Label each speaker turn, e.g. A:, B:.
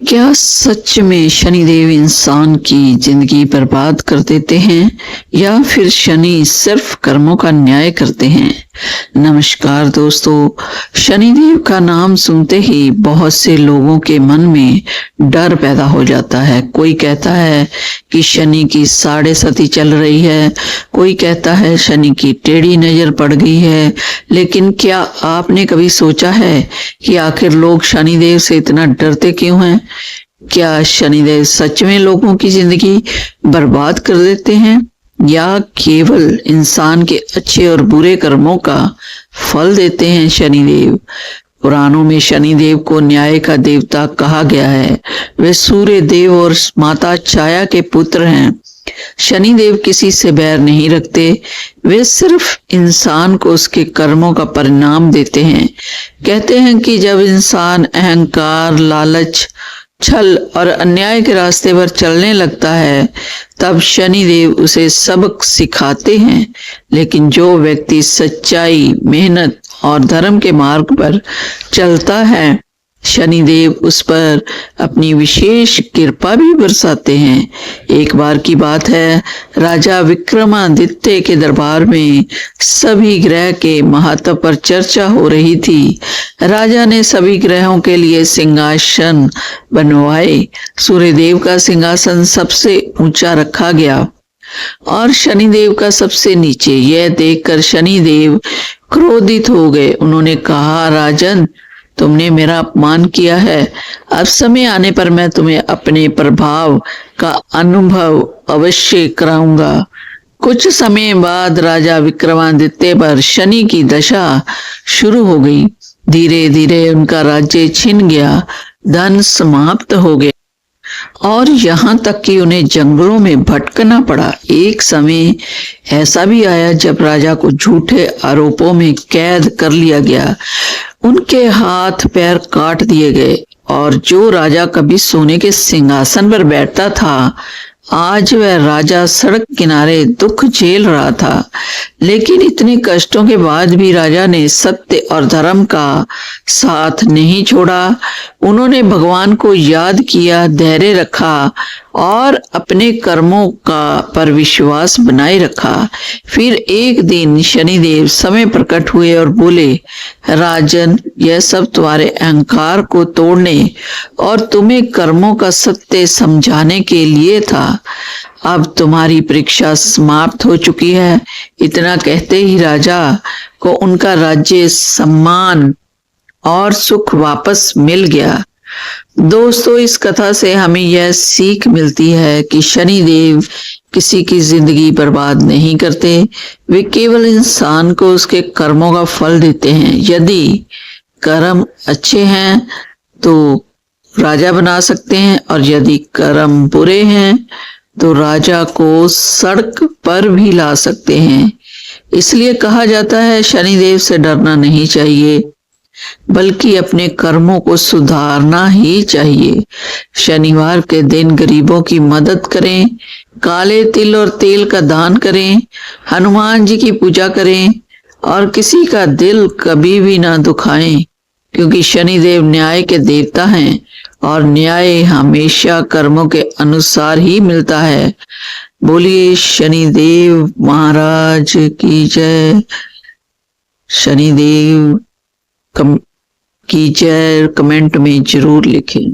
A: क्या सच में शनिदेव इंसान की जिंदगी बर्बाद कर देते हैं या फिर शनि सिर्फ कर्मों का न्याय करते हैं? नमस्कार दोस्तों, शनिदेव का नाम सुनते ही बहुत से लोगों के मन में डर पैदा हो जाता है। कोई कहता है कि शनि की साढ़े सती चल रही है, कोई कहता है शनि की टेढ़ी नजर पड़ गई है। लेकिन क्या आपने कभी सोचा है कि आखिर लोग शनिदेव से इतना डरते क्यों हैं? क्या शनिदेव सच में लोगों की जिंदगी बर्बाद कर देते हैं या केवल इंसान के अच्छे और बुरे कर्मों का फल देते हैं शनिदेव? पुराणों में शनिदेव को न्याय का देवता कहा गया है। वे सूर्य देव और माता छाया के पुत्र हैं। शनिदेव किसी से बैर नहीं रखते, वे सिर्फ इंसान को उसके कर्मों का परिणाम देते हैं। कहते हैं कि जब इंसान अहंकार, लालच, छल और अन्याय के रास्ते पर चलने लगता है तब शनिदेव उसे सबक सिखाते हैं। लेकिन जो व्यक्ति सच्चाई, मेहनत और धर्म के मार्ग पर चलता है, शनिदेव उस पर अपनी विशेष कृपा भी बरसाते हैं। एक बार की बात है, राजा विक्रमादित्य के दरबार में सभी ग्रह के महत्व पर चर्चा हो रही थी। राजा ने सभी ग्रहों के लिए सिंहासन बनवाए। सूर्यदेव का सिंहासन सबसे ऊंचा रखा गया और शनिदेव का सबसे नीचे। यह देखकर शनिदेव क्रोधित हो गए। उन्होंने कहा, राजन, तुमने मेरा अपमान किया है। अब समय आने पर मैं तुम्हें अपने प्रभाव का अनुभव अवश्य कराऊंगा। कुछ समय बाद राजा विक्रमादित्य पर शनि की दशा शुरू हो गई। धीरे धीरे उनका राज्य छिन गया, धन समाप्त हो गया और यहाँ तक कि उन्हें जंगलों में भटकना पड़ा। एक समय ऐसा भी आया जब राजा को झूठे आरोपों में कैद कर लिया गया। उनके हाथ पैर काट दिए गए और जो राजा कभी सोने के सिंहासन पर बैठता था, आज वह राजा सड़क किनारे दुख झेल रहा था। लेकिन इतने कष्टों के बाद भी राजा ने सत्य और धर्म का साथ नहीं छोड़ा। उन्होंने भगवान को याद किया, धैर्य रखा और अपने कर्मों का पर विश्वास बनाए रखा। फिर एक दिन शनिदेव समय प्रकट हुए और बोले, राजन, यह सब तुम्हारे अहंकार को तोड़ने और तुम्हें कर्मों का सत्य समझाने के लिए था। अब तुम्हारी परीक्षा समाप्त हो चुकी है। इतना कहते ही राजा को उनका राज्य, सम्मान और सुख वापस मिल गया। दोस्तों, इस कथा से हमें यह सीख मिलती है कि शनिदेव किसी की जिंदगी बर्बाद नहीं करते, वे केवल इंसान को उसके कर्मों का फल देते हैं। यदि कर्म अच्छे हैं तो राजा बना सकते हैं और यदि कर्म बुरे हैं तो राजा को सड़क पर भी ला सकते हैं। इसलिए कहा जाता है, शनिदेव से डरना नहीं चाहिए बल्कि अपने कर्मों को सुधारना ही चाहिए। शनिवार के दिन गरीबों की मदद करें, काले तिल और तेल का दान करें, हनुमान जी की पूजा करें और किसी का दिल कभी भी ना दुखाएं, क्योंकि शनिदेव न्याय के देवता हैं और न्याय हमेशा कर्मों के अनुसार ही मिलता है। बोलिए शनिदेव महाराज की जय। शनिदेव की जय कमेंट में जरूर लिखें।